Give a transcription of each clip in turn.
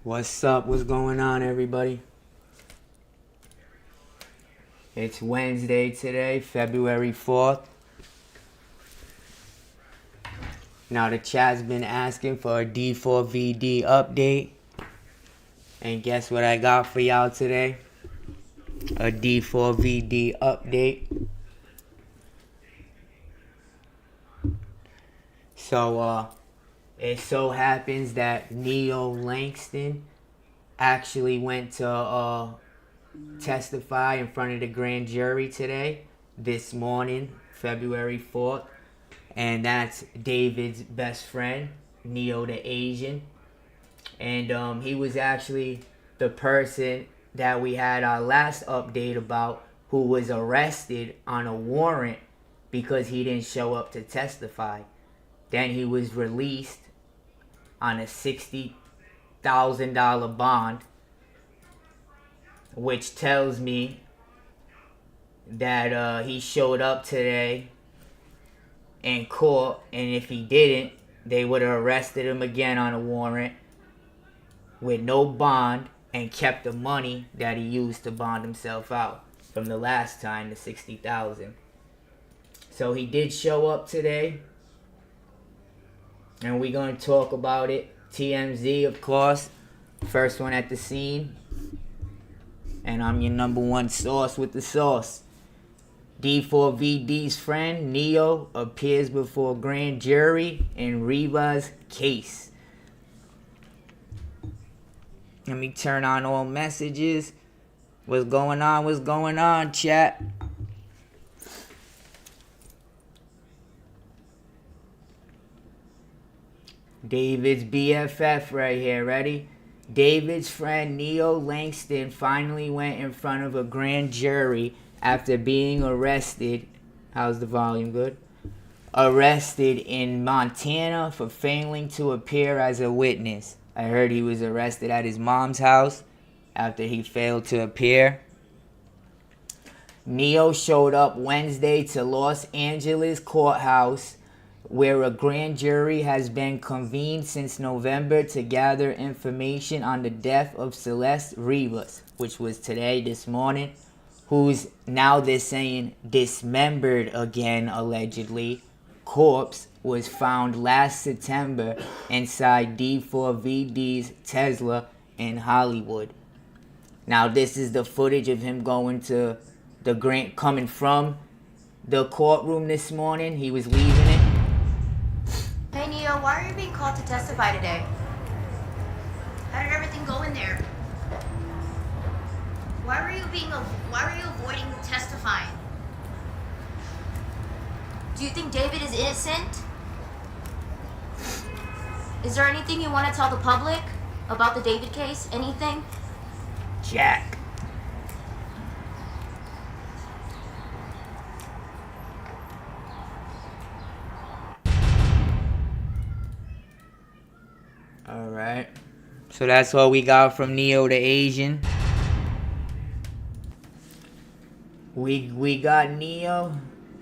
What's up? What's going on, everybody? It's Wednesday today, February 4th. Now, the chat's been asking for a D4VD update. And guess what I got for y'all today? A D4VD update. So, it so happens that Langston actually went to testify in front of the grand jury today, this morning, February 4th. And that's David's best friend, NeoTheAsian. And he was actually the person that we had our last update about, who was arrested on a warrant because he didn't show up to testify. Then he was released on a $60,000 bond, which tells me that he showed up today in court, and if he didn't, they would have arrested him again on a warrant with no bond and kept the money that he used to bond himself out from the last time, the $60,000. So he did show up today, and we're going to talk about it. TMZ, of course, first one at the scene. And I'm your number one source with the sauce. D4VD's friend, Neo, appears before grand jury in Rivas' case. Let me turn on all messages. What's going on? What's going on, chat? David's BFF right here. Ready? David's friend Neo Langston finally went in front of a grand jury after being arrested. How's the volume? Good? Arrested in Montana for failing to appear as a witness. I heard he was arrested at his mom's house after he failed to appear. Neo showed up Wednesday to Los Angeles courthouse, where a grand jury has been convened since November to gather information on the death of Celeste Rivas, which was today, this morning, who's now they're saying dismembered again, allegedly. Corpse was found last September inside D4VD's Tesla in Hollywood. Now, this is the footage of him going to the coming from the courtroom this morning. He was leaving it. Hey Neo, why are you being called to testify today? How did everything go in there? Why were you avoiding testifying? Do you think David is innocent? Is there anything you want to tell the public about the David case? Anything? Jack. Alright. So that's all we got from NeoTheAsian. We got Neo.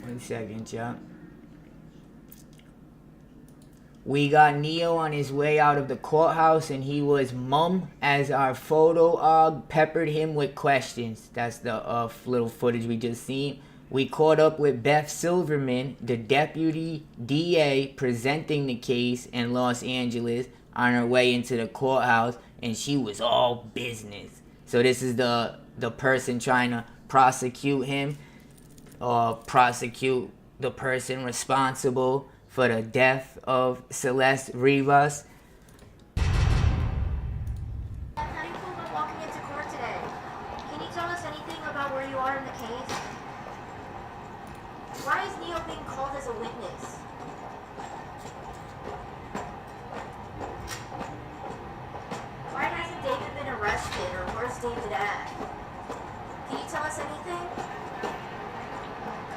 1 second, Chuck. We got Neo on his way out of the courthouse, and he was mum as our photo peppered him with questions. That's the little footage we just seen. We caught up with Beth Silverman, the deputy DA presenting the case in Los Angeles, on her way into the courthouse, and she was all business. So this is the person trying to prosecute him, or prosecute the person responsible for the death of Celeste Rivas. How do you feel about walking into court today? Can you tell us anything about where you are in the case? Why is Neo being called as a witness? Why hasn't David been arrested, or where's David at? Can you tell us anything?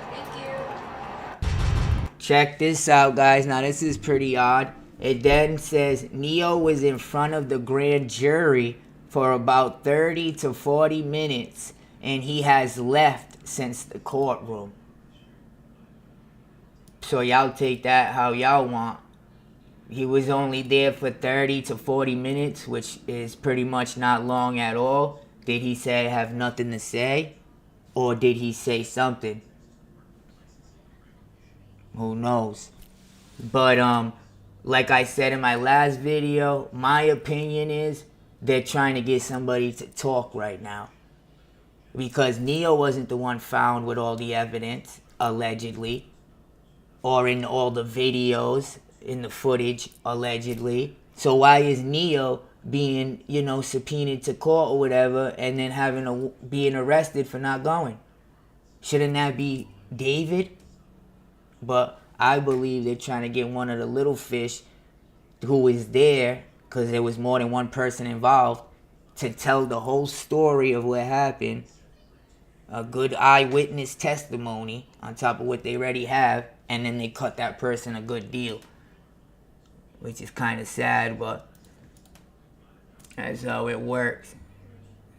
Thank you. Check this out, guys. Now, this is pretty odd. It then says Neo was in front of the grand jury for about 30 to 40 minutes, and he has left since the courtroom. So y'all take that how y'all want. he was only there for 30 to 40 minutes, which is pretty much not long at all. Did he say I have nothing to say? Or did he say something? Who knows? But like I said in my last video, my opinion is they're trying to get somebody to talk right now. Because Neo wasn't the one found with all the evidence, allegedly. Or in all the videos, in the footage, allegedly. So why is Neo being, subpoenaed to court or whatever, and then being arrested for not going? Shouldn't that be David? But I believe they're trying to get one of the little fish who was there, because there was more than one person involved, to tell the whole story of what happened. A good eyewitness testimony on top of what they already have, and then they cut that person a good deal. Which is kind of sad, but that's how it works.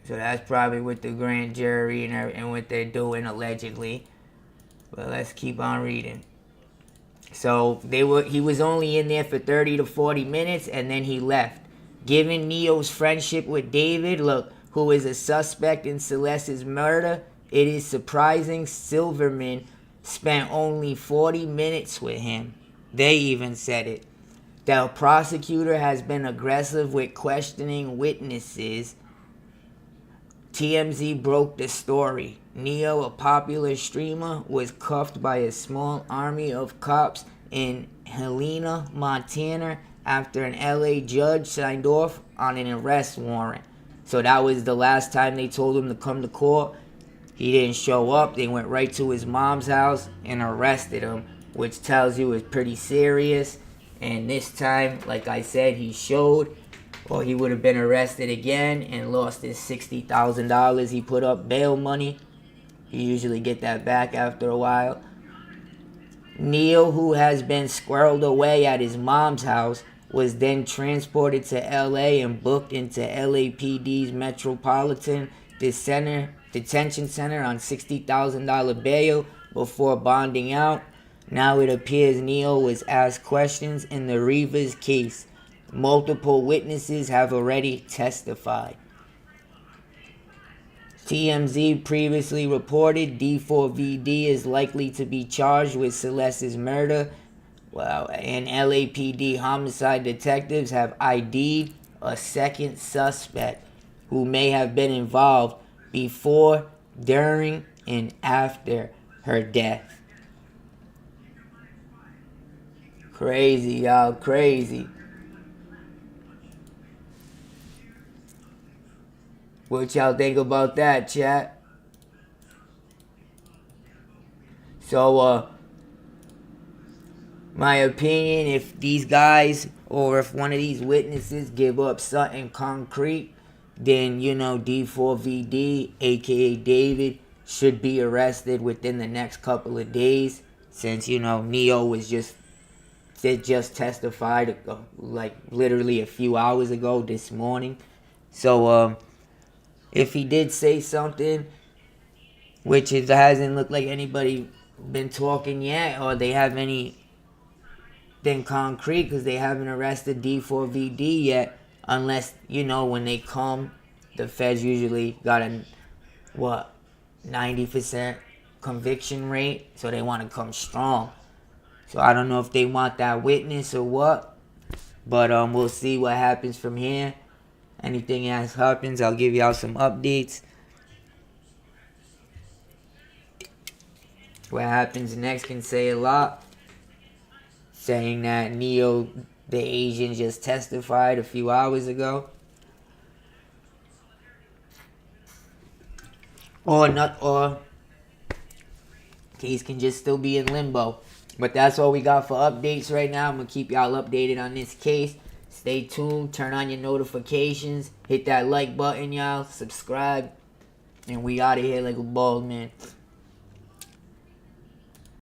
So that's probably with the grand jury and what they're doing, allegedly. But let's keep on reading. So he was only in there for 30 to 40 minutes, and then he left. Given Neo's friendship with David, who is a suspect in Celeste's murder, it is surprising Silverman spent only 40 minutes with him. They even said it. The prosecutor has been aggressive with questioning witnesses. TMZ broke the story. Neo, a popular streamer, was cuffed by a small army of cops in Helena, Montana, after an LA judge signed off on an arrest warrant. So that was the last time they told him to come to court. He didn't show up. They went right to his mom's house and arrested him, which tells you it's pretty serious. And this time, like I said, he showed, or he would have been arrested again and lost his $60,000 he put up bail money. He usually get that back after a while. Neo, who has been squirreled away at his mom's house, was then transported to LA and booked into LAPD's Metropolitan Detention Center on $60,000 bail before bonding out. Now it appears Neo was asked questions in the Rivas case. Multiple witnesses have already testified. TMZ previously reported D4VD is likely to be charged with Celeste's murder. And LAPD homicide detectives have ID'd a second suspect who may have been involved before, during, and after her death. Crazy, y'all, crazy. What y'all think about that, chat? So, my opinion, if these guys or if one of these witnesses give up something concrete, then, D4VD, aka David, should be arrested within the next couple of days, since, Neo was just testified like literally a few hours ago this morning. So, if he did say something, which it hasn't looked like anybody been talking yet, or they have anything concrete, because they haven't arrested D4VD yet, unless, when they come, the feds usually got a, 90% conviction rate, so they want to come strong. So I don't know if they want that witness or what, but we'll see what happens from here. Anything else happens, I'll give y'all some updates. What happens next can say a lot. Saying that Neo, the Asian, just testified a few hours ago. Or case can just still be in limbo. But that's all we got for updates right now. I'm going to keep y'all updated on this case. Stay tuned. Turn on your notifications. Hit that like button, y'all. Subscribe. And we out of here like a bald man.